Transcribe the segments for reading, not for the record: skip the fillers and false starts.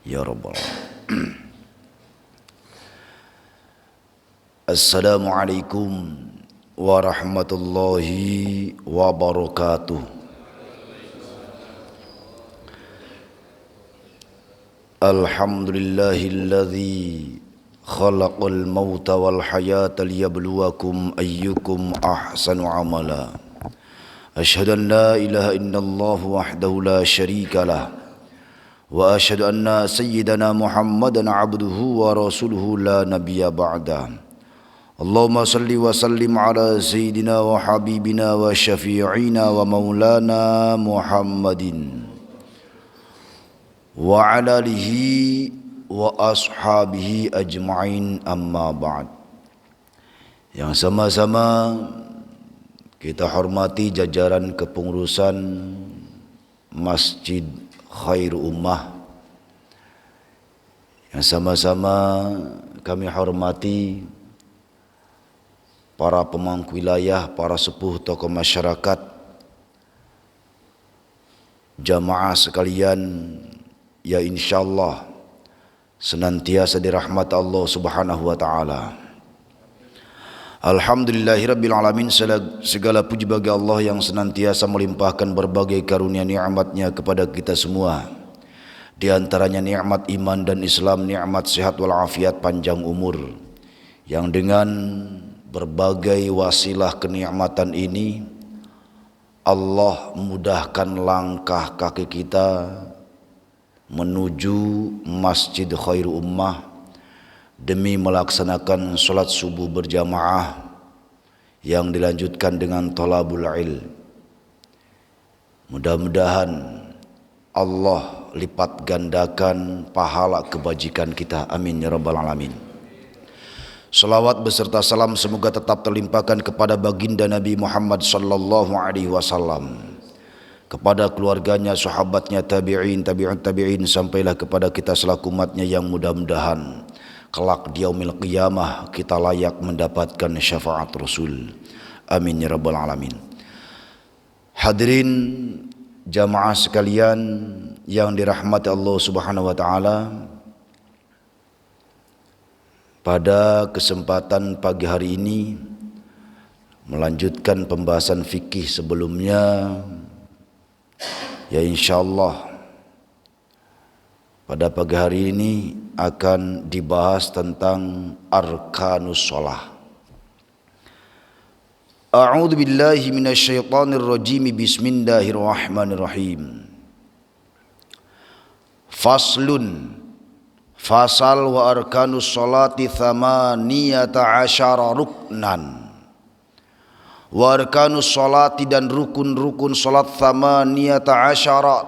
Ya Rabbal Alamin. Assalamualaikum warahmatullahi wabarakatuh. Alhamdulillahilladzi khalaqal mauta wal hayata liyabluwakum ayyukum ahsanu amala. Asyhadu an la ilaha illallah wahdahu la syarikalah. Wa asyhadu anna sayyidana Muhammadan abduhu wa rasuluhu la nabiyya ba'da. Allahumma salli wa sallim ala sayyidina wa habibina wa syafi'ina wa maulana Muhammadin wa ala alihi wa ashabihi ajma'in, amma ba'd. Yang sama-sama kita hormati jajaran kepengurusan Masjid Khairul Ummah, yang sama-sama kami hormati para pemangku wilayah, para sepuh tokoh masyarakat, jamaah sekalian ya insyaallah senantiasa dirahmati Allah Subhanahu wa taala. Alhamdulillahirabbil alamin, segala puji bagi Allah yang senantiasa melimpahkan berbagai karunia nikmat-Nya kepada kita semua. Di antaranya nikmat iman dan Islam, nikmat sehat wal afiat, panjang umur, yang dengan berbagai wasilah kenikmatan ini Allah mudahkan langkah kaki kita menuju Masjid Khairul Ummah demi melaksanakan sholat subuh berjamaah yang dilanjutkan dengan thalabul ilm. Mudah-mudahan Allah lipat gandakan pahala kebajikan kita, amin ya rabbal alamin. Salawat beserta salam semoga tetap terlimpahkan kepada baginda Nabi Muhammad sallallahu alaihi wasallam, kepada keluarganya, sahabatnya, tabi'in, tabi'ut tabi'in, sampailah kepada kita selaku umatnya yang mudah-mudahan kelak di yaumil qiyamah kita layak mendapatkan syafaat Rasul, amin ya rabbal alamin. Hadirin jamaah sekalian yang dirahmati Allah Subhanahu wa taala, pada kesempatan pagi hari ini melanjutkan pembahasan fikih sebelumnya, ya insyaallah pada pagi hari ini akan dibahas tentang arkanus shalah. A'udzu billahi minasyaitonir rajim. Bismillahirrahmanirrahim. Faslun, fasal wa arkanus sholati thamaniyata asyara ruknan. Wa arkanus sholati, dan rukun-rukun salat thamaniyata asyara,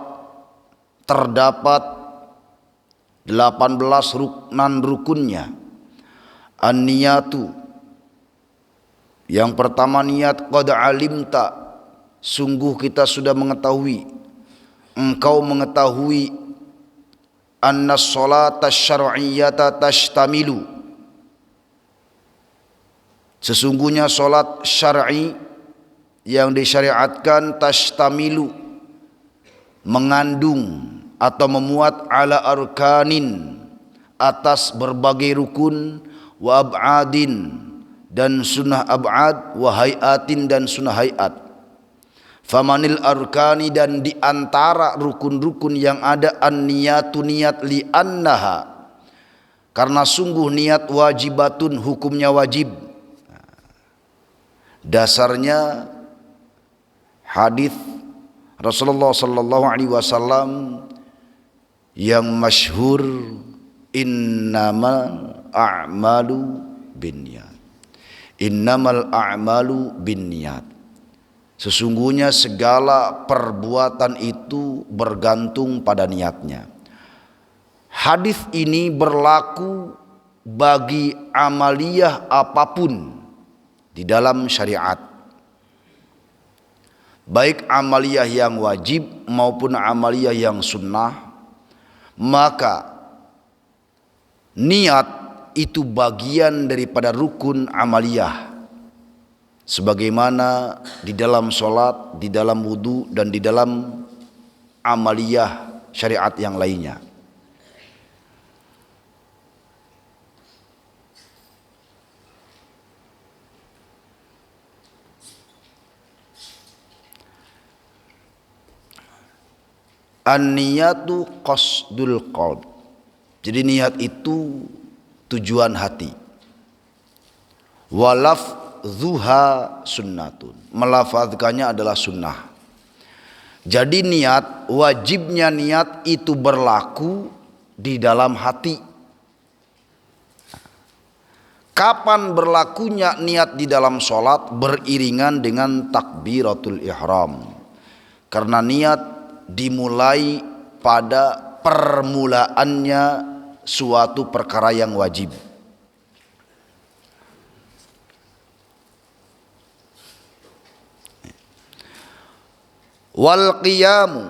terdapat 18 rukunnya. An-niyatu, yang pertama niat. Qad alimta, sungguh kita sudah mengetahui, engkau mengetahui, anna sholata syar'iyyata tashtamilu, sesungguhnya solat syar'i yang disyariatkan, tashtamilu, mengandung atau memuat, ala arkanin, atas berbagai rukun, wa ab'adin, dan sunnah ab'ad, wa hayatin, dan sunnah hayat. Famanil arkani, dan diantara rukun-rukun yang ada, an-niyatu, niat, li annaha, karena sungguh niat, wajibatun, hukumnya wajib. Dasarnya hadis Rasulullah sallallahu alaihi wasallam yang masyhur, innamal a'malu binniyat, innamal a'malu binniyat, sesungguhnya segala perbuatan itu bergantung pada niatnya. Hadis ini berlaku bagi amaliyah apapun di dalam syariat, baik amaliyah yang wajib maupun amaliyah yang sunnah. Maka niat itu bagian daripada rukun amaliyah, sebagaimana di dalam sholat, di dalam wudu, dan di dalam amaliyah syariat yang lainnya. An-niyatu qasdul qalb. Jadi niat itu tujuan hati. Walafzuha sunnatun. Melafazkannya adalah sunnah. Jadi niat, wajibnya niat itu berlaku di dalam hati. Kapan berlakunya niat di dalam sholat? Beriringan dengan takbiratul ihram. Karena niat dimulai pada permulaannya suatu perkara yang wajib. Wal qiyamu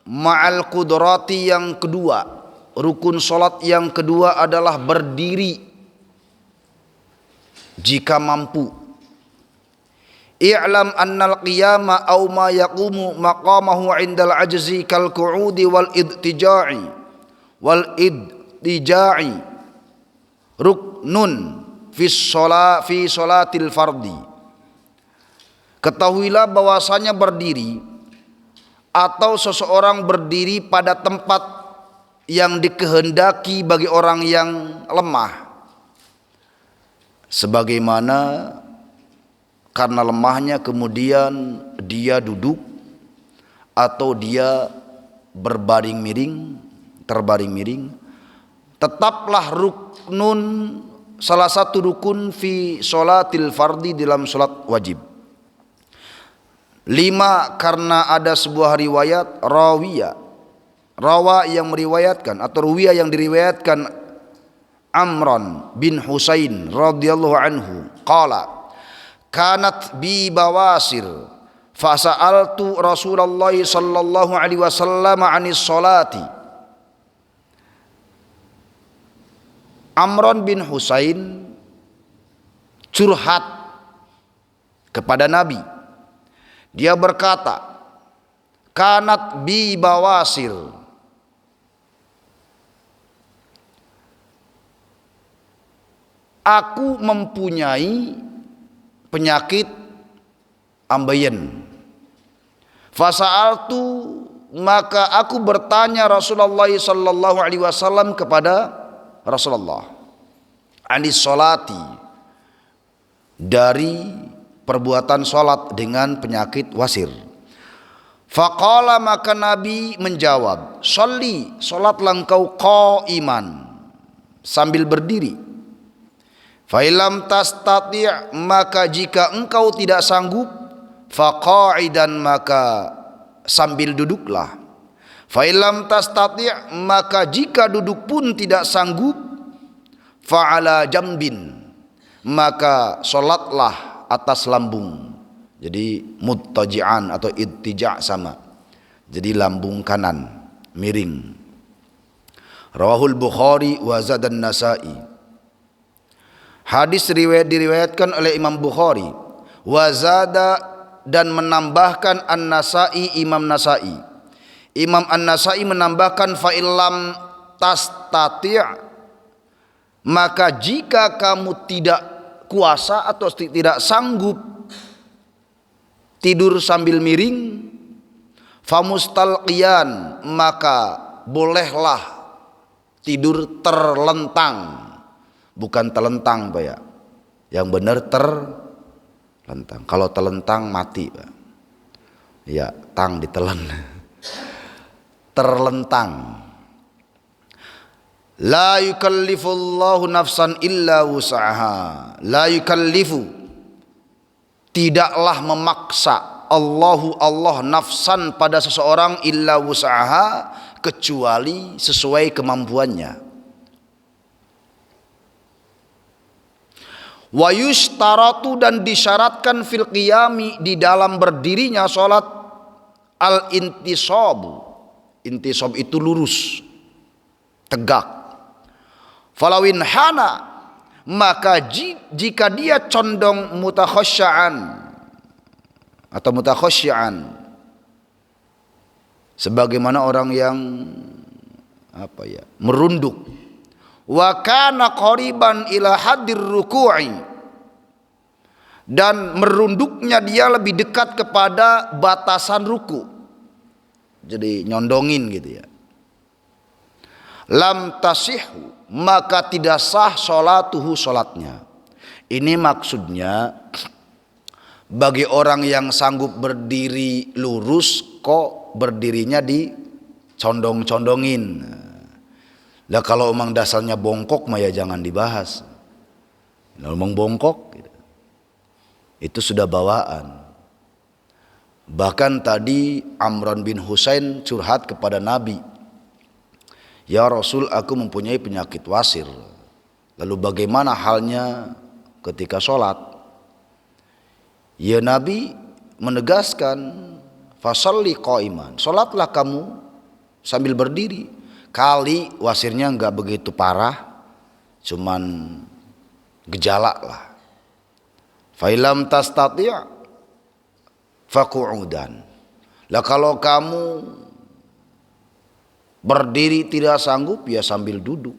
ma'al qudrati, yang kedua, rukun salat yang kedua adalah berdiri jika mampu. I'lam annal qiyama aw ma yaqumu maqamahu 'indal ajzi kal qu'udi wal idtija'i ruknun fi sholatil fardi. Ketahuilah bahwasanya berdiri atau seseorang berdiri pada tempat yang dikehendaki bagi orang yang lemah, sebagaimana karena lemahnya kemudian dia duduk atau dia berbaring miring, terbaring miring, tetaplah ruknun, salah satu rukun fi sholatil fardi, dalam sholat wajib. 5, karena ada sebuah riwayat rawa yang meriwayatkan atau ruwiya yang diriwayatkan Amran bin Husain radhiyallahu anhu qala kanat bi bawasir fasa'altu Rasulullah sallallahu alaihi wasallam 'anis salati. Amran bin Husain curhat kepada Nabi. Dia berkata, kanat bi bawasir, aku mempunyai penyakit ambeien. Fasa'altu, maka aku bertanya Rasulullah sallallahu alaihi wasallam kepada Rasulullah, anis salati, dari perbuatan sholat dengan penyakit wasir. Faqala, maka Nabi menjawab, sholli, sholatlah engkau qaiman, sambil berdiri. Fa'ilam tastati', maka jika engkau tidak sanggup, faqa'idan, maka sambil duduklah. Fa'ilam tastati', maka jika duduk pun tidak sanggup, fa'ala jambin, maka sholatlah atas lambung. Jadi muttaji'an atau ittija' sama. Jadi lambung kanan, miring. Rawahul Bukhari wa zadan Nasa'i. Hadis diriwayatkan oleh Imam Bukhari. Wa zada, dan menambahkan An-Nasa'i, Imam Nasa'i. Imam An-Nasa'i menambahkan fa illam tastati', maka jika kamu tidak kuasa atau tidak sanggup tidur sambil miring, famustalqiyan, maka bolehlah tidur terlentang, bukan telentang Pak ya, yang benar terlentang. Kalau telentang mati Pak ya, tang ditelen. Terlentang. La yukallifullahu nafsan illa wus'aha. La yukallifu, tidaklah memaksa Allah nafsan pada seseorang illa wus'aha, kecuali sesuai kemampuannya. Wa yushtaratu, dan disyaratkan fil qiyami, di dalam berdirinya salat, al intisabu. Intisab itu lurus, tegak. Falawin hana, maka jika dia condong mutakhasyian atau mutakhasyian, sebagaimana orang yang merunduk. Wa kana qariban ila hadir ruku'i, dan merunduknya dia lebih dekat kepada batasan ruku. jadi nyondongin gitu ya. Lam tasihhu, maka tidak sah salatuhu, salatnya. Ini maksudnya bagi orang yang sanggup berdiri lurus kok berdirinya di condong-condongin. Lah kalau emang dasarnya bongkok mah ya jangan dibahas. Kalau emang bongkok gitu, itu sudah bawaan. Bahkan tadi Amran bin Husain curhat kepada Nabi, ya Rasul, aku mempunyai penyakit wasir. Lalu bagaimana halnya ketika sholat? Ya Nabi menegaskan, fasalli qaiman, sholatlah kamu sambil berdiri. Kali wasirnya enggak begitu parah, cuman gejala lah. Failam tastati' faqu'udan. Lah kalau kamu berdiri tidak sanggup ya sambil duduk.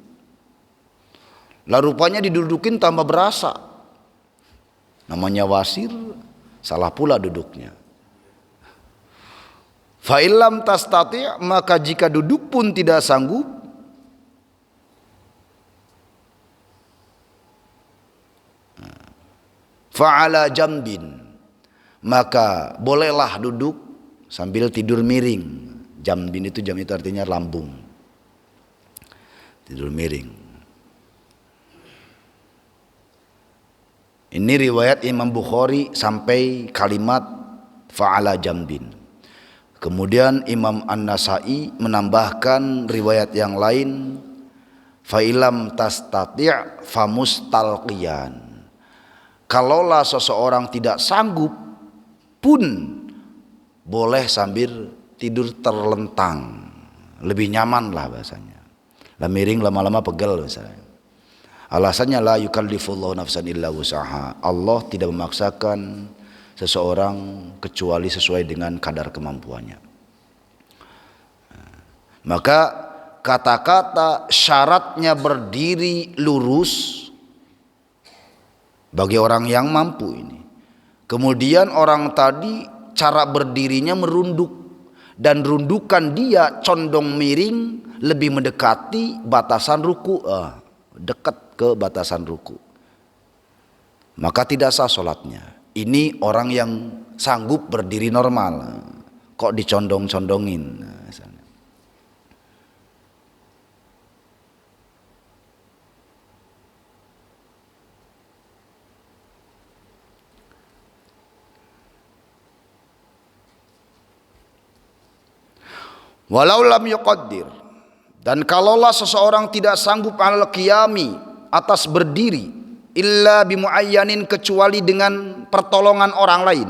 Lah rupanya didudukin tambah berasa. Namanya wasir, salah pula duduknya. Fa illam tastati', maka jika duduk pun tidak sanggup, fa'ala jambin, maka bolehlah duduk sambil tidur miring. Jambin itu, jam itu artinya lambung, tidur miring. Ini riwayat Imam Bukhari sampai kalimat fa'ala jambin. Kemudian Imam An-Nasai menambahkan riwayat yang lain, fa'ilam tastati' famustalqiyan. Kalaulah seseorang tidak sanggup pun boleh sambil tidur terlentang, lebih nyaman lah bahasanya. Lah miring lama-lama pegel misalnya. Alasannya la yukallifullahu nafsan illa wus'aha. Allah tidak memaksakan seseorang kecuali sesuai dengan kadar kemampuannya. Maka kata-kata syaratnya berdiri lurus bagi orang yang mampu ini. Kemudian orang tadi cara berdirinya merunduk, dan rundukan dia condong miring lebih mendekati batasan ruku, dekat ke batasan ruku, maka tidak sah sholatnya. Ini orang yang sanggup berdiri normal, kok dicondong-condongin misalnya. Walau lam yuqaddir, dan kalaulah seseorang tidak sanggup al qiyami, atas berdiri, illa bimuayyanin, kecuali dengan pertolongan orang lain,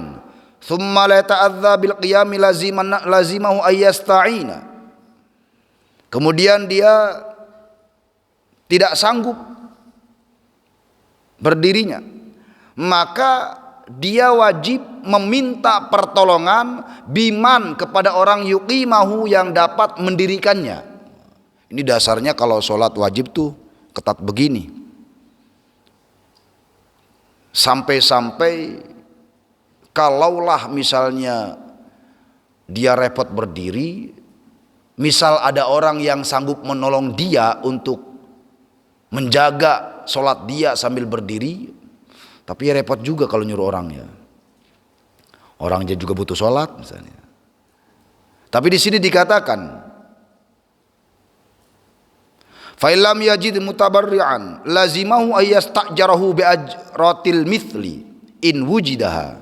thumma la ta'adza bil qiyami lazimahu ayyasta'ina, kemudian dia tidak sanggup berdirinya, maka dia wajib meminta pertolongan biman kepada orang yuqimahu, yang dapat mendirikannya. Ini dasarnya kalau sholat wajib tuh ketat begini. Sampai-sampai kalaulah misalnya dia repot berdiri, misal ada orang yang sanggup menolong dia untuk menjaga sholat dia sambil berdiri, tapi ya repot juga kalau nyuruh orangnya. Orangnya juga butuh sholat misalnya. Tapi di sini dikatakan, fa'ilam yajid mutabarri'an lazimahu ayyastajarahu bi'ajratil mithli in wujidaha.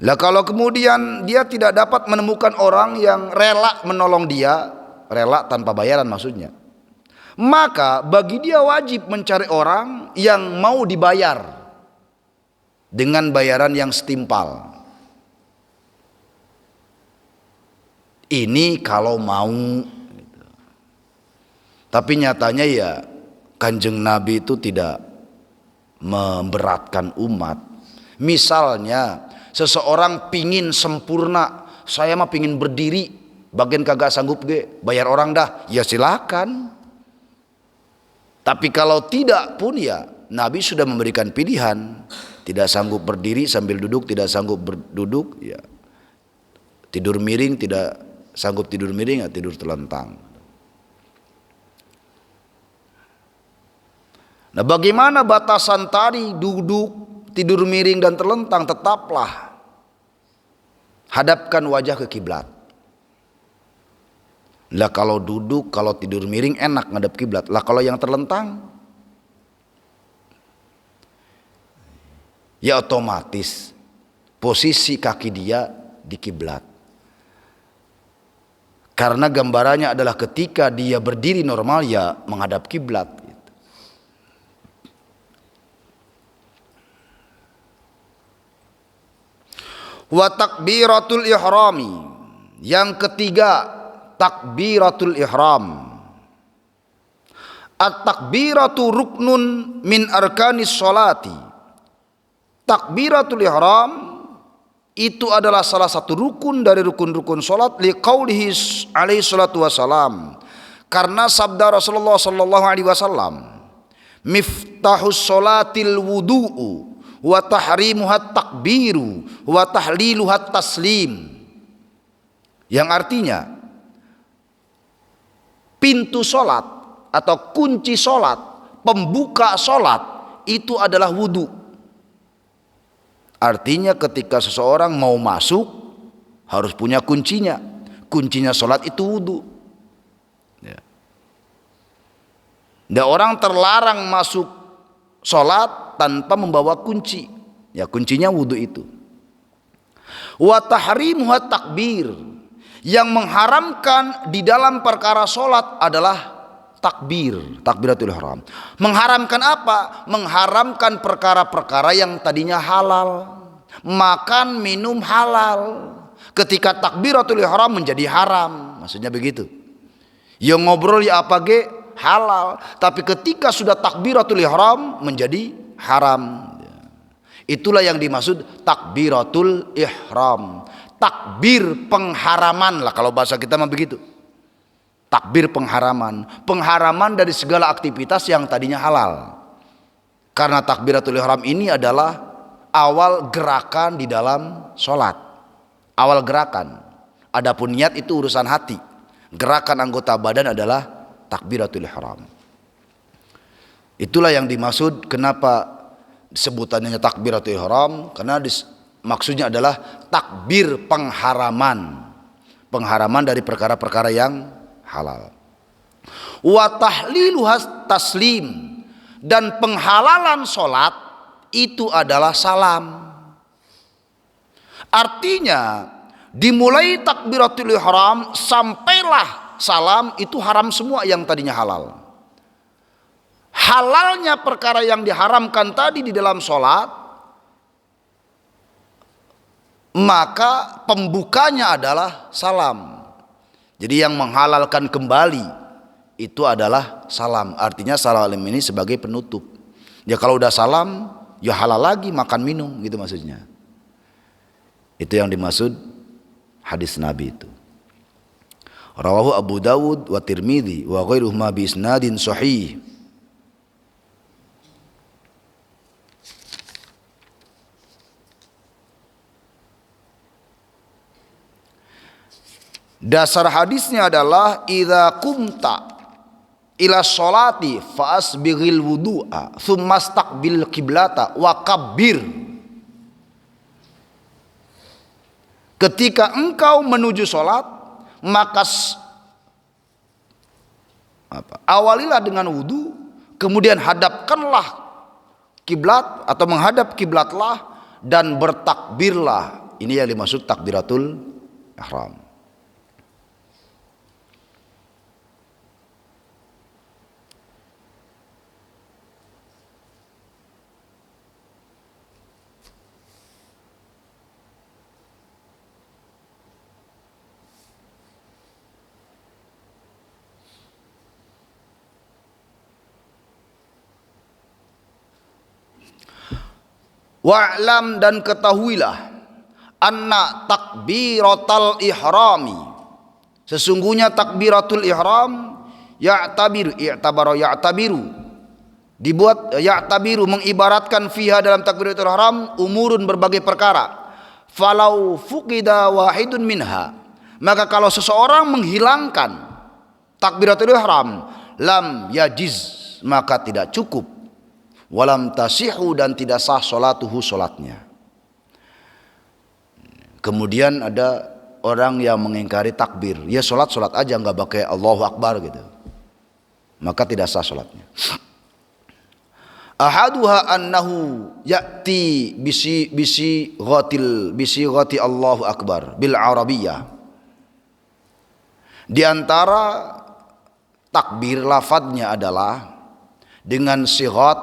Lah kalau kemudian dia tidak dapat menemukan orang yang rela menolong dia, rela tanpa bayaran maksudnya, maka bagi dia wajib mencari orang yang mau dibayar dengan bayaran yang setimpal. Ini kalau mau. Tapi nyatanya ya Kanjeng Nabi itu tidak memberatkan umat. Misalnya seseorang pingin sempurna, saya mah pingin berdiri, bagian kagak sanggup ge, bayar orang dah, ya silakan. Tapi kalau tidak pun ya Nabi sudah memberikan pilihan, tidak sanggup berdiri sambil duduk, tidak sanggup berduduk, ya Tidur miring tidak sanggup tidur miring, ya tidur telentang. Nah, bagaimana batasan tadi duduk, tidur miring dan terlentang? Tetaplah hadapkan wajah ke kiblat. Lah kalau duduk, kalau tidur miring enak ngadep kiblat. Lah kalau yang terlentang, ya otomatis posisi kaki dia di kiblat. Karena gambarannya adalah ketika dia berdiri normal ya menghadap kiblat. Wa takbiratul ihrami. Yang ketiga, takbiratul ihram. At-takbiratu ruknun min arkanis sholati. Takbiratul ihram itu adalah salah satu rukun dari rukun-rukun salat, liqaulihi alaihi salatu wasalam, karena sabda Rasulullah sallallahu alaihi wasallam, miftahus sholatil wudu'u wa tahrimuhat takbiru wa tahliluhat taslim, yang artinya pintu solat atau kunci solat, pembuka solat itu adalah wudu. Artinya ketika seseorang mau masuk harus punya kuncinya. Kuncinya solat itu wudu. Ya. Dan orang terlarang masuk solat tanpa membawa kunci. Ya, kuncinya wudu itu. Wa tahrimuha takbir. Yang mengharamkan di dalam perkara solat adalah takbir, takbiratul ihram. Mengharamkan apa? Mengharamkan perkara-perkara yang tadinya halal. Makan, minum halal. Ketika takbiratul ihram menjadi haram. Maksudnya begitu. Ya ngobrol ya apa ge halal, tapi ketika sudah takbiratul ihram menjadi haram. Itulah yang dimaksud takbiratul ihram. Takbir pengharaman lah kalau bahasa kita mah begitu. Takbir pengharaman, pengharaman dari segala aktivitas yang tadinya halal. Karena takbiratul ihram ini adalah awal gerakan di dalam sholat. Awal gerakan. Adapun niat itu urusan hati. Gerakan anggota badan adalah takbiratul ihram. Itulah yang dimaksud kenapa sebutannya takbiratul ihram, karena maksudnya adalah takbir pengharaman. Pengharaman dari perkara-perkara yang halal. Wa tahliluhas taslim, dan penghalalan solat itu adalah salam. Artinya dimulai takbiratul ihram sampailah salam itu haram semua yang tadinya halal. Halalnya perkara yang diharamkan tadi di dalam solat, maka pembukanya adalah salam. Jadi yang menghalalkan kembali itu adalah salam. Artinya salam ini sebagai penutup. Ya kalau udah salam, ya halal lagi makan minum gitu maksudnya. Itu yang dimaksud hadis Nabi itu. Rawahu Abu Dawud wa Tirmidzi wa ghairuhuma bi isnadin sahih. Dasar hadisnya adalah idza qumta ila sholati fa asbighil wudu'a tsumma istaqbil qiblata wa kabbir. Ketika engkau menuju sholat, maka awalilah dengan wudu, kemudian hadapkanlah kiblat atau menghadap kiblatlah dan bertakbirlah. Ini yang dimaksud takbiratul ihram. Wa'lam, dan ketahuilah, anna takbiratul ihrami, sesungguhnya takbiratul ihram, ya'tabiru dibuat, ya'tabiru mengibaratkan fiha dalam takbiratul ihram umurun berbagai perkara. falau fuqida wahidun minha, maka kalau seseorang menghilangkan takbiratul ihram, lam yajiz, maka tidak cukup, walam tasihu, dan tidak sah salatuhu, salatnya. Kemudian ada orang yang mengingkari takbir, ya salat aja nggak pakai Allahu Akbar gitu, maka tidak sah salatnya. Ahaduha annahu ya'ti bisi ghati Allahu Akbar bil Arabiyyah. Di antara takbir lafadznya adalah dengan sighat,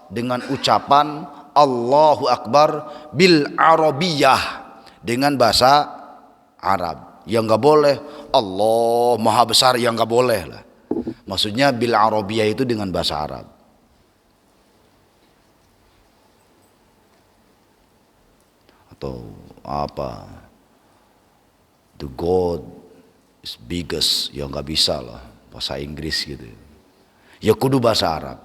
dengan ucapan Allahu Akbar bil Arabiyyah, dengan bahasa Arab. Yang nggak boleh Allah Maha Besar, yang nggak boleh lah. Maksudnya bil Arabiyyah itu dengan bahasa Arab. Atau apa, the God is biggest, ya nggak bisa lah bahasa Inggris gitu, ya kudu bahasa Arab.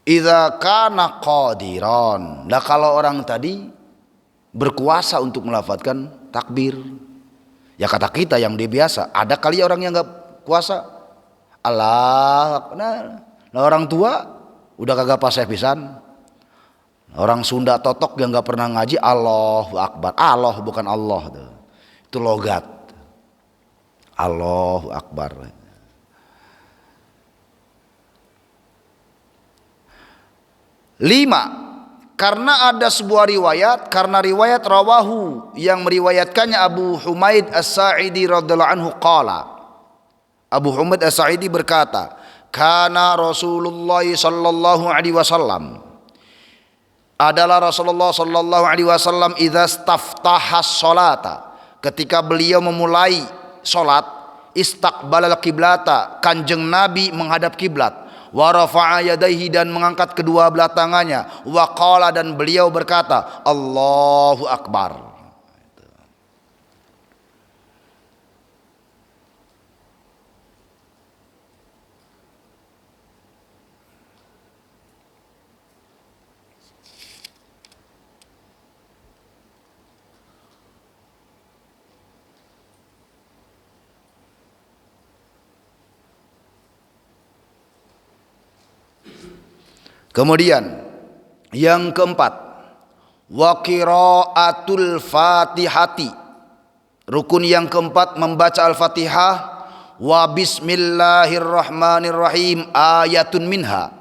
Idza kana qadiran, nah kalau orang tadi berkuasa untuk melafadzkan takbir, ya kata kita yang dia biasa, ada kali orang yang nggak kuasa, Allah, nah orang tua udah kagak paseh pisan. Orang Sunda totok yang nggak pernah ngaji Allahu Akbar, Allah bukan Allah tuh. Itu logat. Allahu Akbar. Lima, karena ada sebuah riwayat, karena riwayat rawahu yang meriwayatkannya Abu Humaid As-Sa'idi radhiyallahu anhu qala. Abu Humaid As-Sa'idi berkata, kana Rasulullah sallallahu alaihi wasallam, adalah Rasulullah sallallahu alaihi wasallam idza staftahas salata, ketika beliau memulai salat, istaqbalal kiblata, kanjeng Nabi menghadap kiblat, wa rafa'a yadayhi, dan mengangkat kedua belah tangannya, wa qala, dan beliau berkata Allahu Akbar. Kemudian yang keempat, wa qiraatul Fatihati, rukun yang keempat membaca Al-Fatihah, wa bismillahirrahmanirrahim ayatun minha,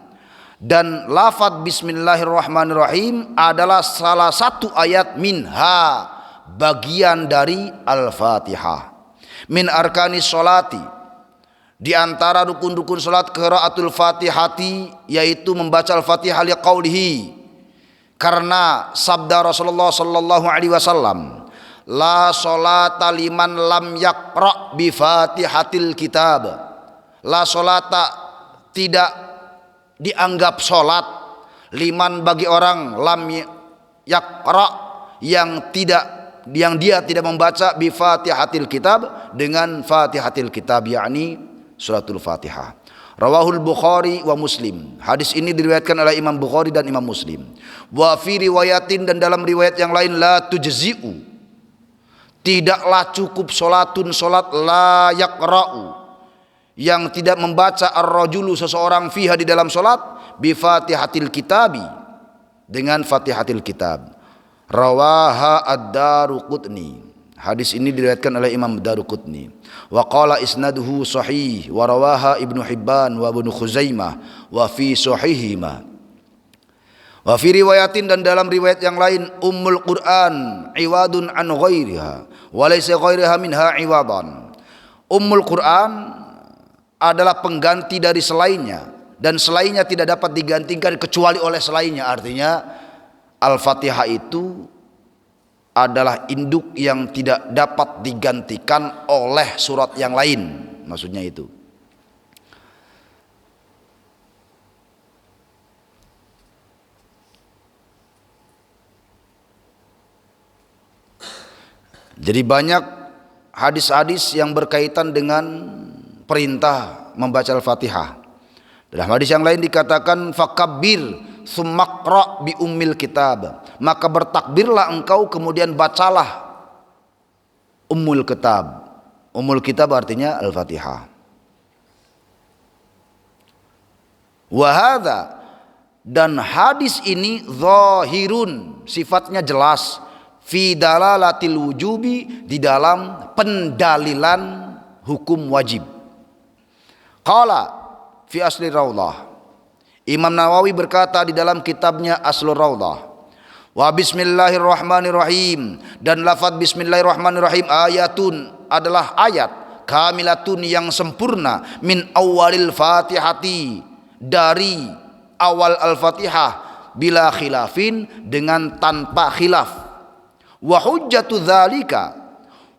dan lafaz bismillahirrahmanirrahim adalah salah satu ayat minha, bagian dari Al-Fatihah. Min arkanis sholati, di antara rukun-rukun salat qiraatul Fatihati, yaitu membaca Al-Fatihah liqaulihi, karena sabda Rasulullah sallallahu alaihi wasallam, la sholata liman lam yaqra bi Fatihatil kitab. La sholata, tidak dianggap salat, liman, bagi orang, lam yaqra, yang dia tidak membaca bi Fatihatil kitab, dengan Fatihatil kitab, yakni suratul Fatihah. Rawahul Bukhari wa Muslim. Hadis ini diriwayatkan oleh Imam Bukhari dan Imam Muslim. Wa fi riwayatin, dan dalam riwayat yang lain, la tujzi'u, tidaklah cukup salatun salat, la yaqra'u, yang tidak membaca ar-rajulu, seseorang, fiha, di dalam salat, bi Fatihatil kitabi, dengan Fatihatil kitab. Rawaha ad-Daruqutni. Hadis ini diriwayatkan oleh Imam Daruqutni. Wa qala isnaduhu sahih, wa rawaha Ibnu Hibban wa Ibnu Khuzaimah wa fi sahihima. Wa fi riwayatin, dan dalam riwayat yang lain, Ummul Quran iwadun an ghairiha wa laysa ghairiha minha iwadan. Ummul Quran adalah pengganti dari selainnya, dan selainnya tidak dapat digantikan kecuali oleh selainnya. Artinya Al-Fatihah itu adalah induk yang tidak dapat digantikan oleh surat yang lain, maksudnya itu. Jadi banyak hadis-hadis yang berkaitan dengan perintah membaca Al-Fatihah. Dalam hadis yang lain dikatakan fakabbir summaqra bi ummil kitab, maka bertakbirlah engkau kemudian bacalah ummul kitab. Ummul kitab artinya Al-Fatihah. Wa hadza, dan hadis ini zahirun, sifatnya jelas, fi dalalatil wujubi, di dalam pendalilan hukum wajib. Qala fi asli raudhah, Imam Nawawi berkata di dalam kitabnya Aslur Raudhah, wa bismillahirrahmanirrahim, dan lafaz bismillahirrahmanirrahim ayatun, adalah ayat, kamilatun, yang sempurna, min awalil fatihati, dari awal al-fatihah, bila khilafin, dengan tanpa khilaf. Wa hujjatu dzalika,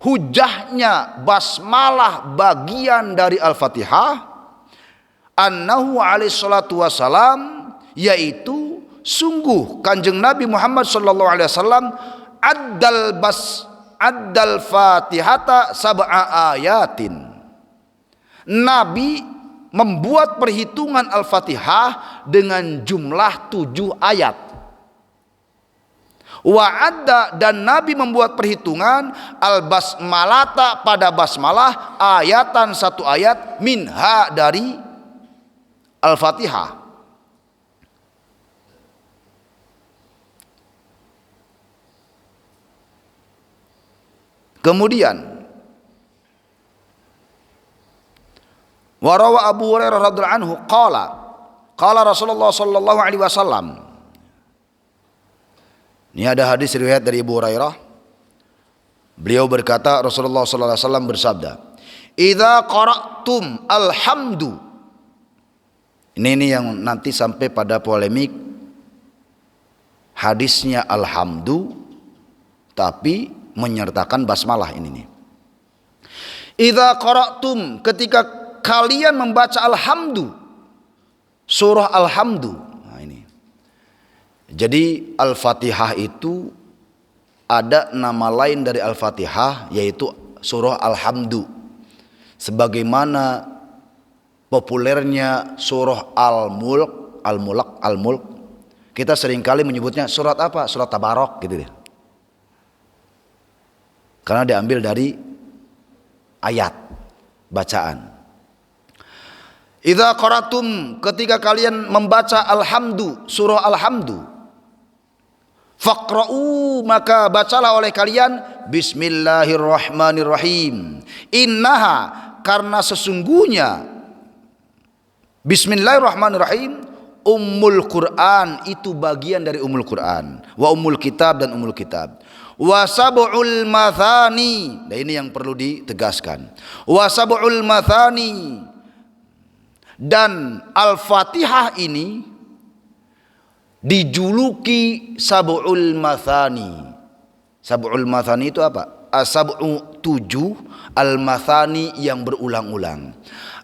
hujjahnya basmalah bagian dari al-fatihah, annahu alaihi salatu wassalam, yaitu sungguh kanjeng Nabi Muhammad sallallahu alaihi wasallam addal fatihata sab'a ayatin, Nabi membuat perhitungan al-fatihah dengan jumlah 7 ayat. Wa adda, dan Nabi membuat perhitungan al-basmalata, pada basmalah, ayatan, 1 ayat, minha, dari Al-Fatihah. Kemudian warawa Abu Hurairah radhiyallahu anhu qala Rasulullah sallallahu alaihi wasallam. Ini ada hadis riwayat dari Abu Hurairah. Beliau berkata, Rasulullah sallallahu alaihi wasallam bersabda, "Idza qara'tum alhamdu." Ini yang nanti sampai pada polemik hadisnya alhamdu tapi menyertakan basmalah ini nih. Idza qara'tum, ketika kalian membaca alhamdu, surah alhamdu. Nah ini. Jadi Al-Fatihah itu ada nama lain dari Al-Fatihah, yaitu surah alhamdu. Sebagaimana populernya surah Al-Mulk, kita seringkali menyebutnya surat apa? Surat Tabarok gitu deh. Karena diambil dari ayat bacaan. Idza qaratum, ketika kalian membaca alhamdu, surah alhamdu, faqra'u, maka bacalah oleh kalian bismillahirrahmanirrahim. Innaha, karena sesungguhnya bismillahirrahmanirrahim ummul Quran, itu bagian dari ummul Quran, wa ummul kitab, dan ummul kitab, wa sab'ul mathani. Nah ini yang perlu ditegaskan, wa sab'ul mathani, dan Al-Fatihah ini dijuluki sab'ul mathani. Sab'ul mathani itu apa? As-sab'u 7, al-mathani yang berulang-ulang.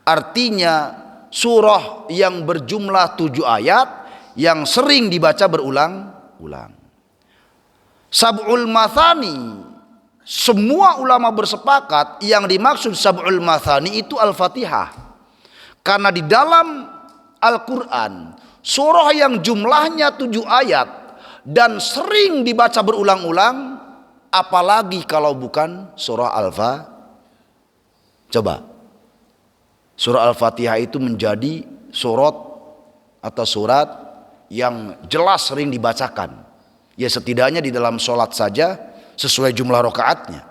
Artinya surah yang berjumlah 7 ayat yang sering dibaca berulang-ulang. Sab'ul mathani, semua ulama bersepakat yang dimaksud sab'ul mathani itu Al-Fatihah. Karena di dalam Al-Quran, surah yang jumlahnya 7 ayat dan sering dibaca berulang-ulang, apalagi kalau bukan surah Al-Fatihah. Coba, surah Al-Fatihah itu menjadi surat atau surat yang jelas sering dibacakan. Ya setidaknya di dalam sholat saja sesuai jumlah rakaatnya.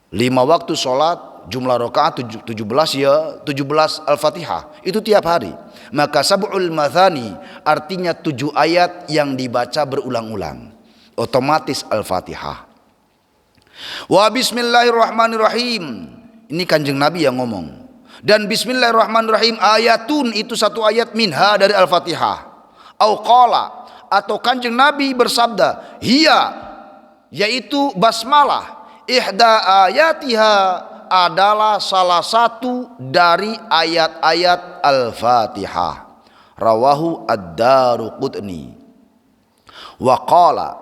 5 waktu sholat jumlah rakaat 17, ya 17 Al-Fatihah itu tiap hari. Maka sab'ul mathani artinya 7 ayat yang dibaca berulang-ulang, otomatis Al-Fatihah. Wa bismillahirrahmanirrahim, ini kanjeng Nabi yang ngomong. Dan bismillahirrahmanirrahim ayatun, itu 1 ayat, minha, dari Al-Fatihah. Au qala, atau kanjeng Nabi bersabda, hiya, yaitu basmalah, ihda ayatiha, adalah salah satu dari ayat-ayat Al-Fatihah. Rawahu Ad-Daruqutni. Wa qala,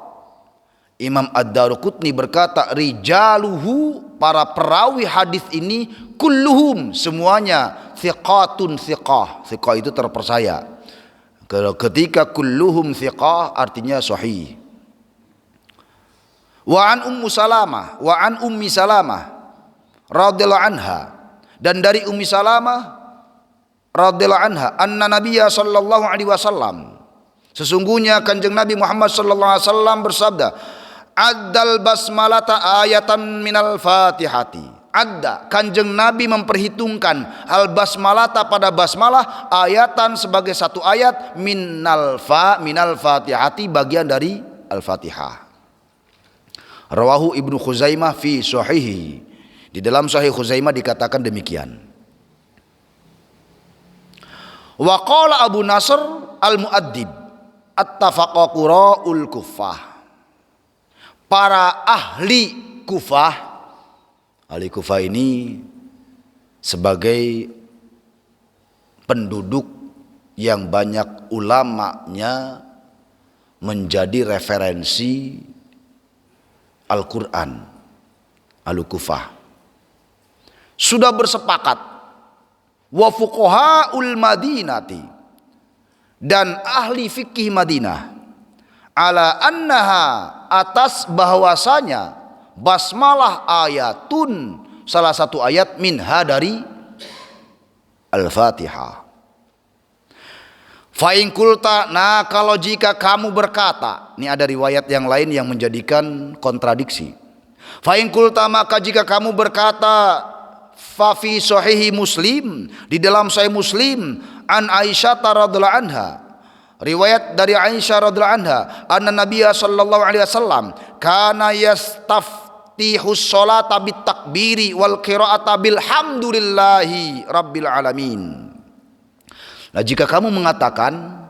Imam Ad-Daruqutni berkata, rijaluhu, para perawi hadis ini, kulluhum, semuanya, thiqatun thiqah. Thiqah itu terpercaya. Ketika kulluhum thiqah artinya sahih. Wa an Ummi Salamah radhiyallahu anha, dan dari Ummi Salamah radhiyallahu anha, anna Nabiyya sallallahu alaihi wasallam, sesungguhnya Kanjeng Nabi Muhammad sallallahu alaihi wasallam bersabda, addal basmalata ayatan minal Fatihati. Adda, Kanjeng Nabi memperhitungkan al basmalata pada basmalah ayatan sebagai satu ayat minal Fatihati, bagian dari Al-Fatihah. Rawahu Ibnu Khuzaimah fi sahihi. Di dalam Sahih Khuzaimah dikatakan demikian. Wa qala Abu Nasr al-Mu'addib, attafaqa qura'ul Kufah. Para ahli Kufah ini sebagai penduduk yang banyak ulamanya menjadi referensi Al-Quran, Al-Kufah, sudah bersepakat, wa fuqahaul Madinati, dan ahli fikih Madinah, ala annaha, atas bahwasanya basmalah ayatun, salah satu ayat minha dari Al-Fatihah. Fa'in kulta, nah kalau jika kamu berkata, ini ada riwayat yang lain yang menjadikan kontradiksi. Fa'in kulta, maka jika kamu berkata, fa fi sahihi Muslim, di dalam Sahih Muslim, an Aisyah radhiyallahu anha, riwayat dari Aisyah radhiyallahu anha, anna Nabiyya sallallahu alaihi wasallam kana yastaftihus sholata bit takbiri wal qira'ata bilhamdulillahi rabbil alamin. Nah, jika kamu mengatakan,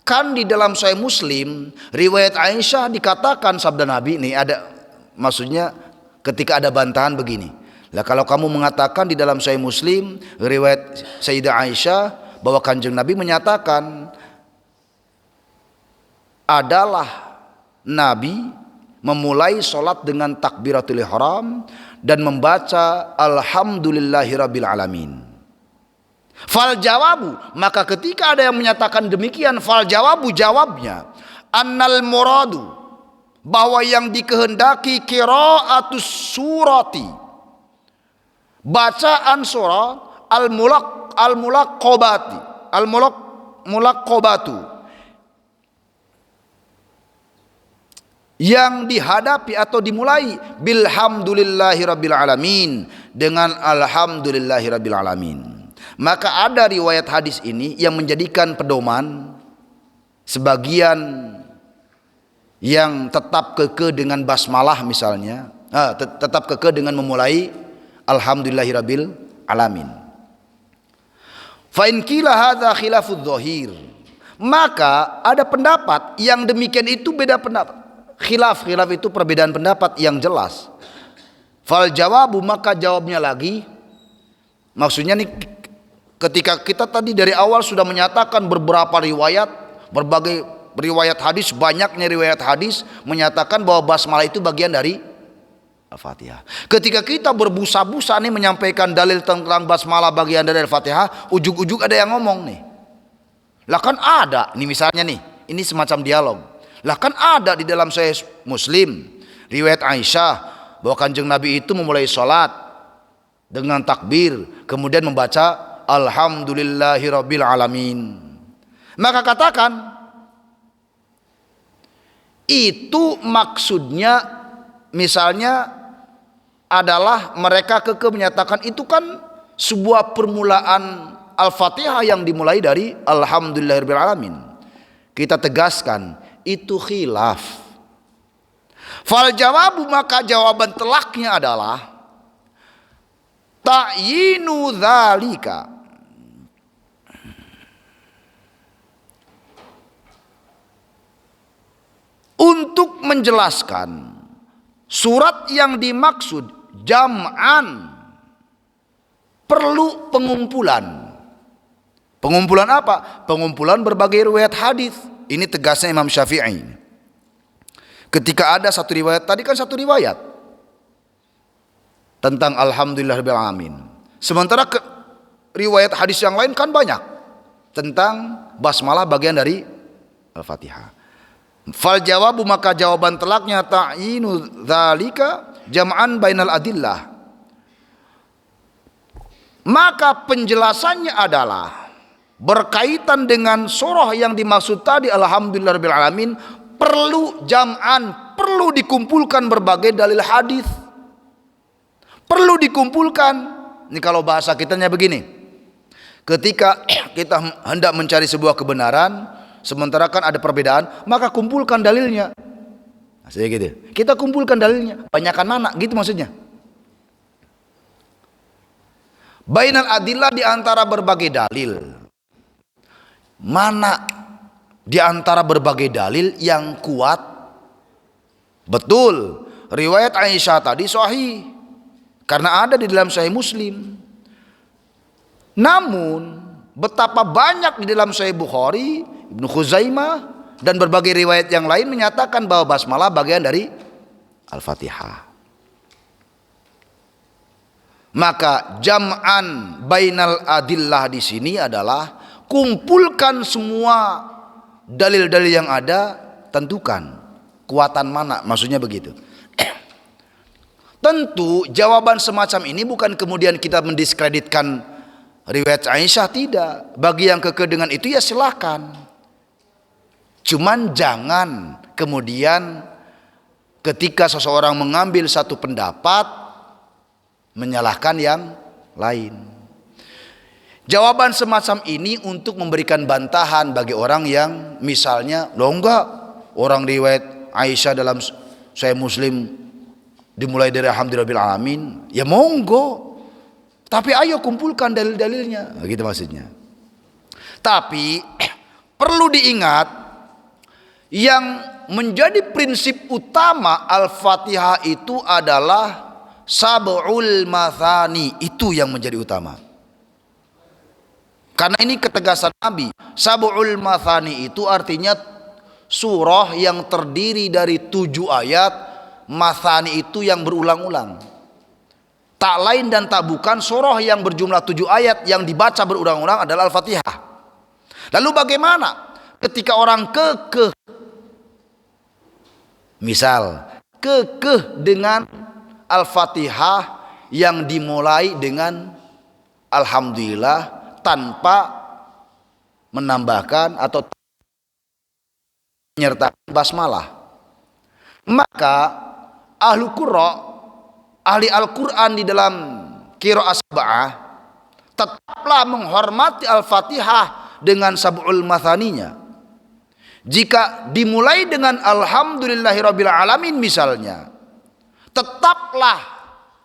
kan di dalam Sahih Muslim riwayat Aisyah dikatakan sabda Nabi, nih ada maksudnya ketika ada bantahan begini. Lah kalau kamu mengatakan di dalam Sahih Muslim riwayat Sayyidah Aisyah bahwa Kanjeng Nabi menyatakan adalah Nabi memulai sholat dengan takbiratul ihram dan membaca alhamdulillahirabbil alamin. Fal jawabu, maka ketika ada yang menyatakan demikian, fal jawabu, jawabnya, annal muradu, bahwa yang dikehendaki qiraatus surati, bacaan surat al-mulaqabatu, yang dihadapi atau dimulai bilhamdulillahirabbil alamin, dengan alhamdulillahirabbil alamin. Maka ada riwayat hadis ini yang menjadikan pedoman sebagian yang tetap kekeh dengan basmalah misalnya, tetap kekeh dengan memulai alhamdulillahirabbil alamin. Fa in qila hadza khilafudz dhahir, maka ada pendapat yang demikian itu beda pendapat. Khilaf itu perbedaan pendapat yang jelas. Fal jawabu, maka jawabnya lagi, maksudnya nih, ketika kita tadi dari awal sudah menyatakan beberapa riwayat, berbagai riwayat hadis, banyaknya riwayat hadis menyatakan bahwa basmalah itu bagian dari Al-Fatihah. Ketika kita berbusa-busa nih menyampaikan dalil tentang basmalah bagian dari Al-Fatihah, ujug-ujug ada yang ngomong nih, lah kan ada nih misalnya nih, ini semacam dialog, lah kan ada di dalam Sahih Muslim riwayat Aisyah bahwa Kanjeng Nabi itu memulai sholat dengan takbir kemudian membaca alhamdulillahirabbil alamin. Maka katakan itu maksudnya misalnya adalah mereka kekeh menyatakan itu kan sebuah permulaan Al-Fatihah yang dimulai dari alhamdulillahirabbil alamin. Kita tegaskan itu khilaf. Fal jawabu, maka jawaban telaknya adalah ta'yinu dzalika, untuk menjelaskan surat yang dimaksud jam'an perlu pengumpulan. Pengumpulan apa? Pengumpulan berbagai riwayat hadis. Ini tegasnya Imam Syafi'i. Ketika ada satu riwayat, tadi kan satu riwayat tentang alhamdulillahirabbil alamin. Sementara riwayat hadis yang lain kan banyak tentang basmalah bagian dari Al-Fatihah. Fal jawabu, maka jawaban telaknya ta'yinu dzalika jam'an bainal adillah. Maka penjelasannya adalah berkaitan dengan surah yang dimaksud tadi alhamdulillahirabbil alamin, perlu jam'an, perlu dikumpulkan berbagai dalil hadis. Perlu dikumpulkan. Ini kalau bahasa kitanya begini. Ketika kita hendak mencari sebuah kebenaran, sementara kan ada perbedaan, maka kumpulkan dalilnya. Maksudnya gitu. Kita kumpulkan dalilnya. Banyakan mana? Gitu maksudnya. Bainal adillah, di antara berbagai dalil. Mana di antara berbagai dalil yang kuat? Betul, riwayat Aisyah tadi sahih. Karena ada di dalam Sahih Muslim. Namun betapa banyak di dalam Sahih Bukhari, Ibnu Khuzaimah dan berbagai riwayat yang lain menyatakan bahwa basmalah bagian dari Al-Fatihah. Maka jam'an bainal adillah di sini adalah kumpulkan semua dalil-dalil yang ada, tentukan kuatan mana, maksudnya begitu. Tentu jawaban semacam ini bukan kemudian kita mendiskreditkan riwayat Aisyah, tidak. Bagi yang kekeh dengan itu ya silakan. Cuman jangan kemudian ketika seseorang mengambil satu pendapat menyalahkan yang lain. Jawaban semacam ini untuk memberikan bantahan bagi orang yang misalnya, loh enggak, orang riwayat Aisyah dalam Sahih Muslim dimulai dari alhamdulillahirabbil alamin, ya monggo. Tapi ayo kumpulkan dalil-dalilnya, begitu maksudnya. Tapi perlu diingat, yang menjadi prinsip utama Al-Fatihah itu adalah sab'ul mathani, itu yang menjadi utama. Karena ini ketegasan Nabi. Sab'ul mathani itu artinya surah yang terdiri dari 7 ayat. Mathani itu yang berulang-ulang. Tak lain dan tak bukan surah yang berjumlah 7 ayat yang dibaca berulang-ulang adalah Al-Fatihah. Lalu bagaimana ketika orang kekeh, misal kekeh dengan Al-Fatihah yang dimulai dengan alhamdulillah tanpa menambahkan atau menyertakan basmalah, maka ahlu qurra, ahli Al-Quran di dalam qiraah sab'ah tetaplah menghormati Al-Fatihah dengan sab'ul mathaninya. Jika dimulai dengan alhamdulillahirabbil alamin misalnya, tetaplah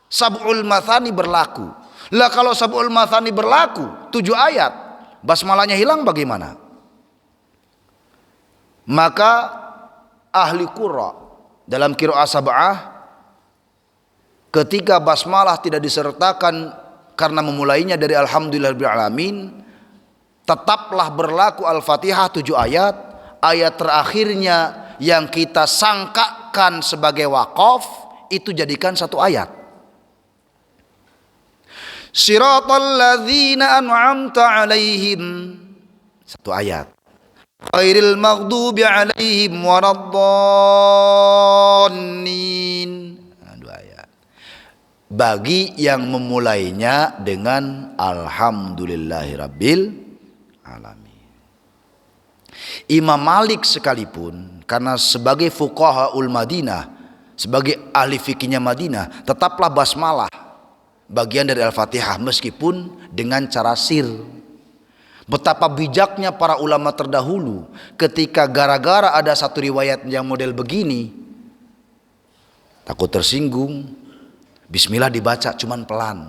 sab'ul mathani berlaku. Lah kalau sab'ul mathani berlaku 7 ayat, basmalahnya hilang bagaimana? Maka ahli qurra dalam qiraah sab'ah, ketika basmalah tidak disertakan karena memulainya dari alhamdulillahirabbil alamin, tetaplah berlaku Al-Fatihah 7 ayat. Ayat terakhirnya yang kita sangkakan sebagai waqaf itu jadikan 1 ayat. Siratal ladzina an'amta 'alaihim, 1 ayat. Ghairil maghdubi 'alaihim waraddallin, 2 ayat. Bagi yang memulainya dengan alhamdulillahirabbil alamin. Imam Malik sekalipun, karena sebagai fuqahaul Madinah, sebagai ahli fikihnya Madinah, tetaplah basmalah bagian dari Al-Fatihah meskipun dengan cara sir. Betapa bijaknya para ulama terdahulu ketika gara-gara ada satu riwayat yang model begini, takut tersinggung, bismillah dibaca cuman pelan.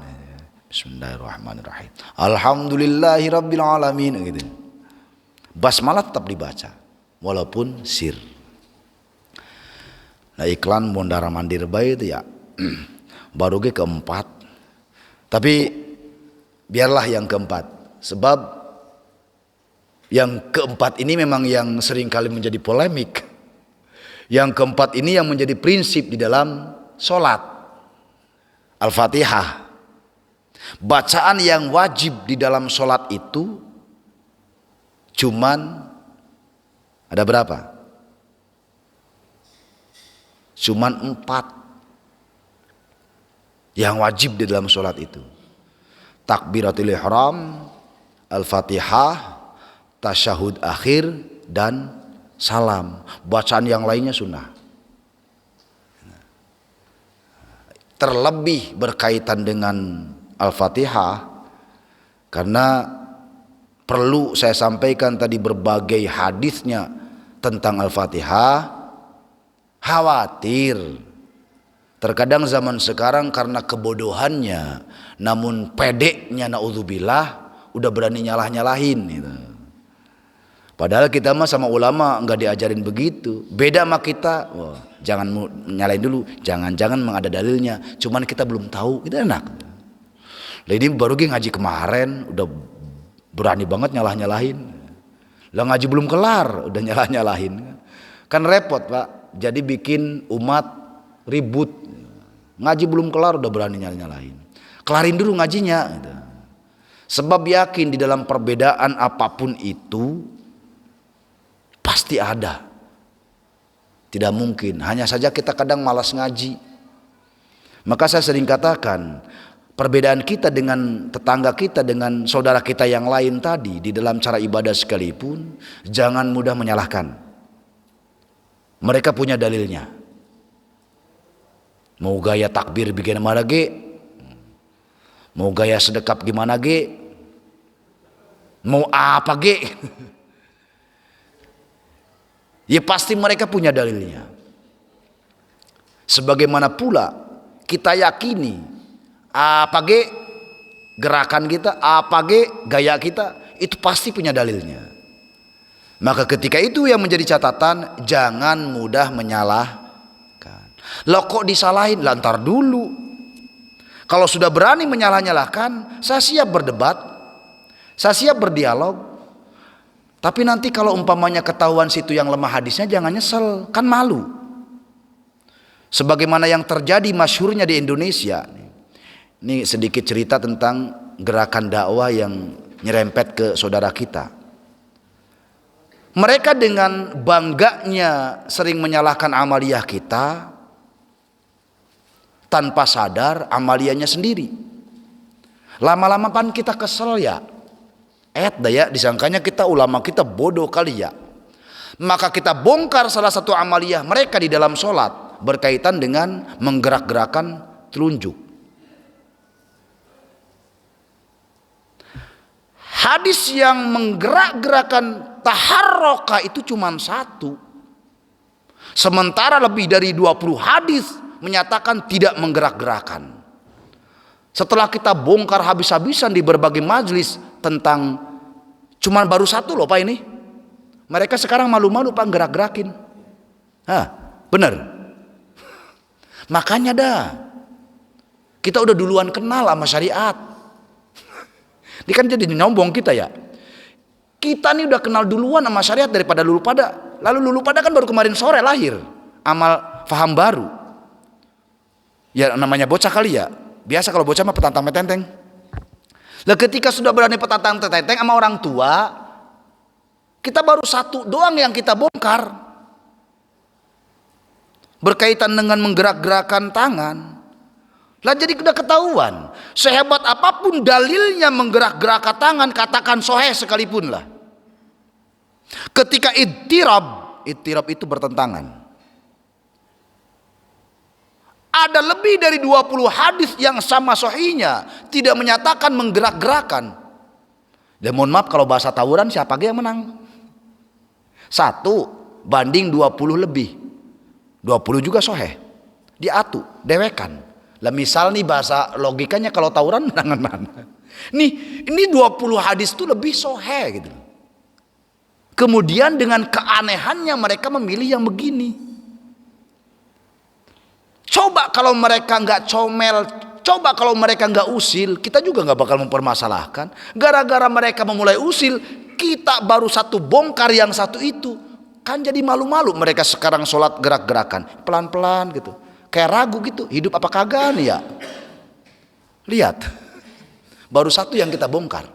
Bismillahirrahmanirrahim. Alhamdulillahirabbil alamin gitu. Basmalah tetap dibaca walaupun sir. Nah, iklan mondar mandir bae itu ya baru ke keempat. Tapi biarlah yang keempat, sebab yang keempat ini memang yang sering kali menjadi polemik. Yang keempat ini yang menjadi prinsip di dalam sholat. Al-Fatihah, bacaan yang wajib di dalam sholat itu Cuman ada berapa? Cuman 4 yang wajib di dalam sholat itu. Takbiratul ihram, al-fatihah, tasyahud akhir, dan salam. Bacaan yang lainnya sunnah. Terlebih berkaitan dengan al-fatihah, karena perlu saya sampaikan tadi berbagai hadisnya tentang al-fatihah. Khawatir terkadang zaman sekarang karena kebodohannya, namun pedeknya naudzubillah udah berani nyalah-nyalahin gitu. Padahal kita mah sama ulama nggak diajarin begitu. Beda sama kita, wah, jangan nyalain dulu, jangan-jangan memang ada dalilnya, cuman kita belum tahu, itu enak. Ini baru ngaji kemarin udah berani banget nyalah-nyalahin. Lah ngaji belum kelar udah nyalah-nyalahin, kan repot Pak. Jadi bikin umat ribut. Ngaji belum kelar udah berani nyalahin. Kelarin dulu ngajinya gitu. Sebab yakin di dalam perbedaan apapun itu pasti ada. Tidak mungkin. Hanya saja kita kadang malas ngaji. Maka saya sering katakan, perbedaan kita dengan tetangga kita, dengan saudara kita yang lain tadi di dalam cara ibadah sekalipun, jangan mudah menyalahkan. Mereka punya dalilnya. Mau gaya takbir bikin mana ge, mau gaya sedekap gimana ge, mau apa ge, ya pasti mereka punya dalilnya. Sebagaimana pula kita yakini apa ge gerakan kita, apa ge gaya kita, itu pasti punya dalilnya. Maka ketika itu yang menjadi catatan, jangan mudah menyalahkan. Loh kok disalahin? Lantar dulu. Kalau sudah berani menyalah-nyalahkan, saya siap berdebat, saya siap berdialog. Tapi nanti kalau umpamanya ketahuan situ yang lemah hadisnya, jangan nyesel, kan malu. Sebagaimana yang terjadi masyhurnya di Indonesia. Ini sedikit cerita tentang gerakan dakwah yang nyerempet ke saudara kita. Mereka dengan bangganya sering menyalahkan amaliyah kita, tanpa sadar amaliyahnya sendiri. Lama-lama kan kita kesel ya. Daya disangkanya kita ulama kita bodoh kali ya. Maka kita bongkar salah satu amaliyah mereka di dalam sholat berkaitan dengan menggerak-gerakan telunjuk. Hadis yang menggerak-gerakan taharroka itu cuma 1. Sementara lebih dari 20 hadis menyatakan tidak menggerak-gerakan. Setelah kita bongkar habis-habisan di berbagai majelis tentang cuman baru 1 loh Pak ini. Mereka sekarang malu-malu Pak gerak-gerakin. Bener. Makanya dah. Kita udah duluan kenal sama syariat. Ini kan jadi nyombong kita ya. Kita nih udah kenal duluan sama syariat daripada lulu pada. Lalu lulu pada kan baru kemarin sore lahir. Amal faham baru. Ya namanya bocah kali ya. Biasa kalau bocah mah petantang petenteng. Lah ketika sudah berani petantang petenteng sama orang tua, kita baru 1 doang yang kita bongkar. Berkaitan dengan menggerak-gerakan tangan. Lah jadi udah ketahuan. Sehebat apapun dalilnya menggerak-gerakkan tangan, katakan sahih sekalipun lah. Ketika ittirab itu bertentangan. Ada lebih dari 20 hadis yang sama sahihnya tidak menyatakan menggerak-gerakan. Dan mohon maaf kalau bahasa tawuran siapa yang menang? 1 banding 20 lebih. 20 juga sahih. Diatu, dewekan. Lah misal nih bahasa logikanya kalau tawuran menangan mana? Ini 20 hadis itu lebih sahih gitu. Kemudian dengan keanehannya mereka memilih yang begini. Coba kalau mereka nggak comel, coba kalau mereka nggak usil, kita juga nggak bakal mempermasalahkan. Gara-gara mereka memulai usil, kita baru 1 bongkar yang 1 itu. Kan jadi malu-malu mereka sekarang sholat gerak-gerakan, pelan-pelan gitu. Kayak ragu gitu, hidup apa kagak nih ya. Lihat, baru 1 yang kita bongkar.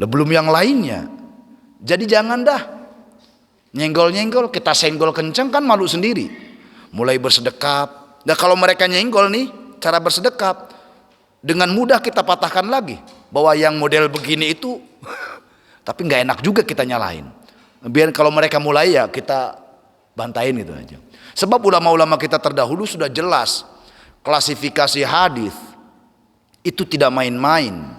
Belum yang lainnya. Jadi jangan dah nyenggol-nyenggol, kita senggol kenceng kan malu sendiri. Mulai bersedekap. Nah kalau mereka nyenggol nih, cara bersedekap dengan mudah kita patahkan lagi bahwa yang model begini itu tapi nggak enak juga kita nyalain. Biar kalau mereka mulai ya kita bantain gitu aja. Sebab ulama-ulama kita terdahulu sudah jelas klasifikasi hadis itu tidak main-main.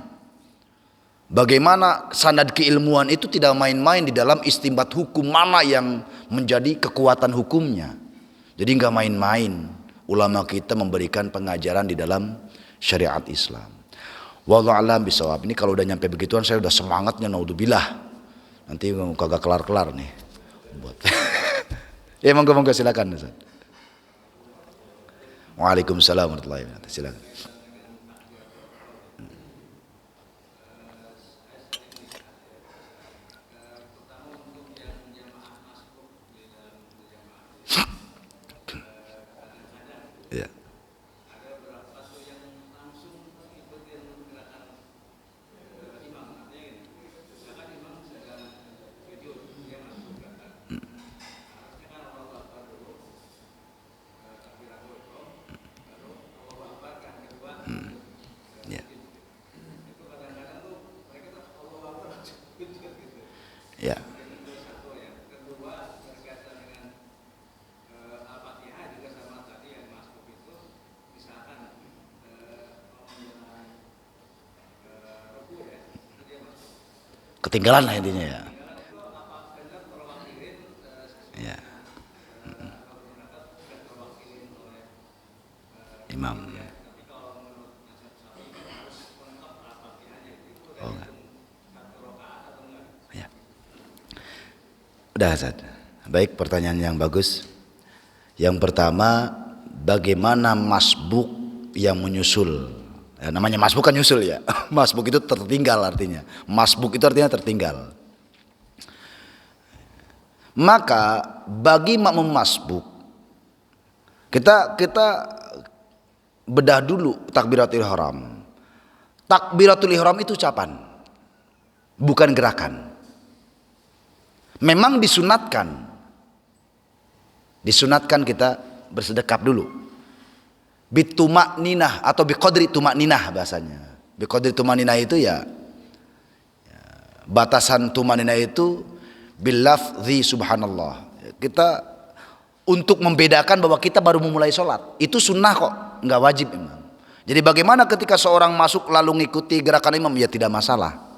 Bagaimana sanad keilmuan itu tidak main-main di dalam istinbat hukum mana yang menjadi kekuatan hukumnya. Jadi nggak main-main ulama kita memberikan pengajaran di dalam syariat Islam. Wallahu a'lam bishawab. Ini kalau udah nyampe begituan saya udah semangatnya naudzubillah. Nanti kagak kelar-kelar nih. Buat. Ya monggo silakan Ustaz. Waalaikumsalam warahmatullahi wabarakatuh. Silakan. Ya. Ya. Ketinggalan lah intinya ya. Ya. Imam. Oh enggak. Ya. Udah Ustaz. Baik, pertanyaan yang bagus. Yang pertama, bagaimana masbuk yang menyusul? Ya, namanya masbuk kan nyusul ya. Masbuk itu tertinggal artinya. Masbuk itu artinya tertinggal. Maka bagi makmum masbuk, kita bedah dulu takbiratul ihram. Takbiratul ihram itu ucapan, bukan gerakan. Memang disunatkan kita bersedekap dulu. Bitumakninah atau biqadri tumakninah bahasanya. Biqadri tumakninah itu ya batasan tumakninah itu bilafzi subhanallah. Kita untuk membedakan bahwa kita baru memulai sholat. Itu sunnah kok, nggak wajib memang. Jadi bagaimana ketika seorang masuk lalu ngikuti gerakan imam, ya tidak masalah.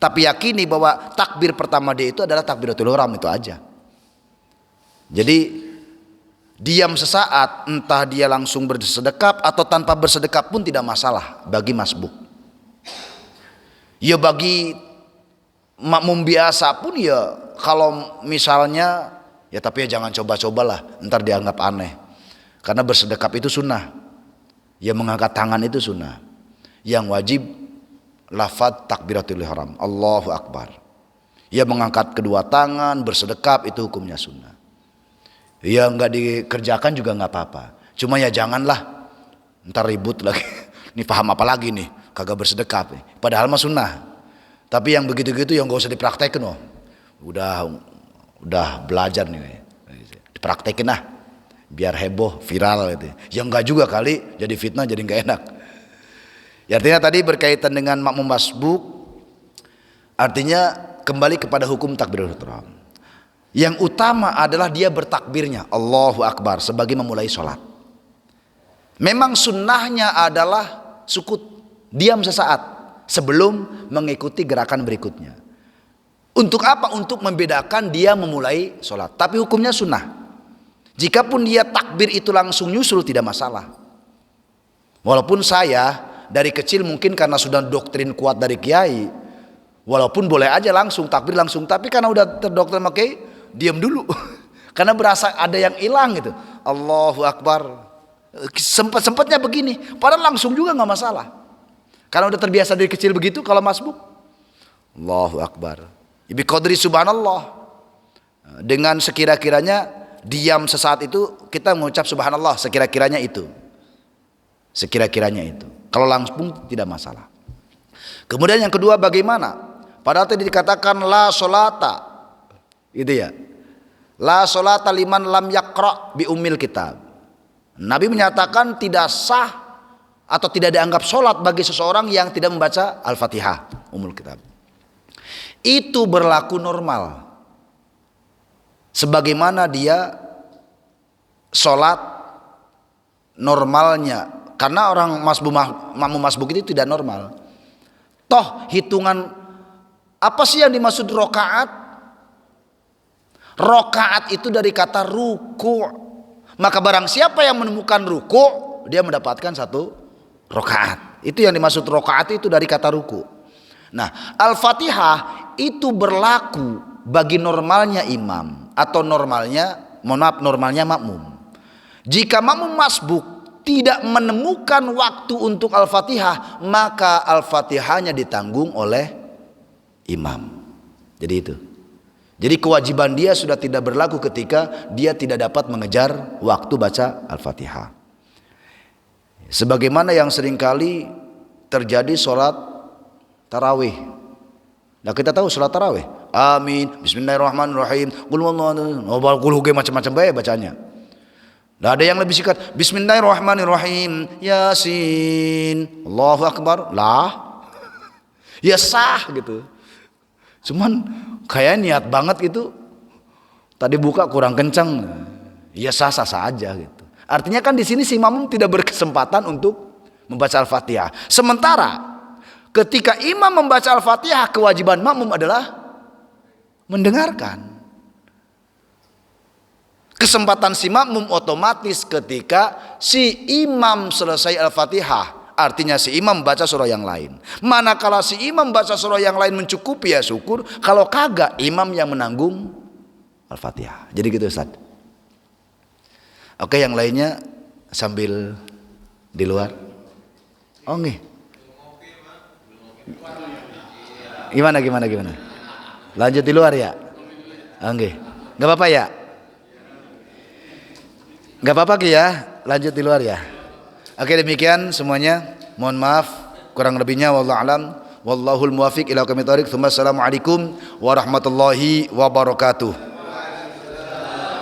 Tapi yakini bahwa takbir pertama dia itu adalah takbiratul ihram, itu aja. Jadi diam sesaat, entah dia langsung bersedekap atau tanpa bersedekap pun tidak masalah bagi masbuk. Ya bagi makmum biasa pun ya kalau misalnya ya tapi ya jangan coba-cobalah, ntar dianggap aneh. Karena bersedekap itu sunnah. Ya mengangkat tangan itu sunnah. Yang wajib lafaz takbiratul ihram, Allahu Akbar. Ya mengangkat kedua tangan, bersedekap itu hukumnya sunnah. Ya nggak dikerjakan juga nggak apa-apa. Cuma ya janganlah ntar ribut lagi. Ini paham apa lagi nih? Kagak bersedekap. Padahal mah sunnah. Tapi yang begitu-gitu yang nggak usah dipraktekin loh. Udah belajar nih. Dipraktekin lah. Biar heboh, viral gitu. Yang nggak juga kali jadi fitnah, jadi nggak enak. Ya, artinya tadi berkaitan dengan makmum masbuk. Artinya kembali kepada hukum takbiratul ihram. Yang utama adalah dia bertakbirnya Allahu Akbar sebagai memulai sholat. Memang sunnahnya adalah sukut, diam sesaat sebelum mengikuti gerakan berikutnya. Untuk apa? Untuk membedakan dia memulai sholat. Tapi hukumnya sunnah. Jikapun dia takbir itu langsung nyusul tidak masalah. Walaupun saya dari kecil mungkin karena sudah doktrin kuat dari kiai, walaupun boleh aja langsung takbir langsung, tapi karena udah terdoktrin sama kiai, diam dulu. Karena berasa ada yang hilang gitu. Allahu Akbar. Sempatnya begini, padahal langsung juga nggak masalah. Karena udah terbiasa dari kecil begitu. Kalau masbuk Allahu Akbar bi qadri subhanallah, dengan sekira-kiranya diam sesaat itu kita mengucap subhanallah sekira-kiranya itu. Kalau langsung tidak masalah. Kemudian yang kedua, bagaimana Padahal tadi dikatakan la sholata, gitu ya. La sholata liman lam yaqra bi ummil kitab. Nabi menyatakan tidak sah atau tidak dianggap sholat bagi seseorang yang tidak membaca Al-Fatihah, Ummul Kitab. Itu berlaku normal. Sebagaimana dia sholat normalnya. Karena orang makmum masbuk itu tidak normal. Toh hitungan apa sih yang dimaksud rokaat? Rokaat itu dari kata ruku. Maka barang siapa yang menemukan ruku, dia mendapatkan satu rokaat. Itu yang dimaksud rokaat itu dari kata ruku. Nah, Al-Fatihah itu berlaku bagi normalnya imam atau normalnya makmum. Jika makmum masbuk tidak menemukan waktu untuk Al-Fatihah, maka Al-Fatihahnya ditanggung oleh imam. Jadi itu. Jadi kewajiban dia sudah tidak berlaku ketika dia tidak dapat mengejar waktu baca Al-Fatihah. Sebagaimana yang seringkali terjadi sholat tarawih. Nah, kita tahu sholat tarawih. Amin, bismillahirrahmanirrahim, qul huwallahu macam-macam bae bacanya. Nah, ada yang lebih singkat, bismillahirrahmanirrahim, yasin, Allahu akbar, lah. Ya sah gitu. Cuman kayak niat banget gitu. Tadi buka kurang kencang. Ya sah-sah saja gitu. Artinya kan di sini si makmum tidak berkesempatan untuk membaca Al-Fatihah. Sementara ketika imam membaca Al-Fatihah, kewajiban makmum adalah mendengarkan. Kesempatan si makmum otomatis ketika si imam selesai Al-Fatihah. Artinya si imam baca surah yang lain. Manakala si imam baca surah yang lain mencukupi ya syukur. Kalau kagak, imam yang menanggung Al-Fatihah. Jadi gitu Ustaz. Oke, yang lainnya sambil di luar. Oh nggih. Gimana? Lanjut di luar ya? Oh nggih. Gak apa-apa ya? Gak apa-apa ya? Lanjut di luar ya? Oke, demikian semuanya. Mohon maaf kurang lebihnya, wallahu alam, wallahul muwafiq ila aqwamit thoriq. Assalamualaikum warahmatullahi wabarakatuh.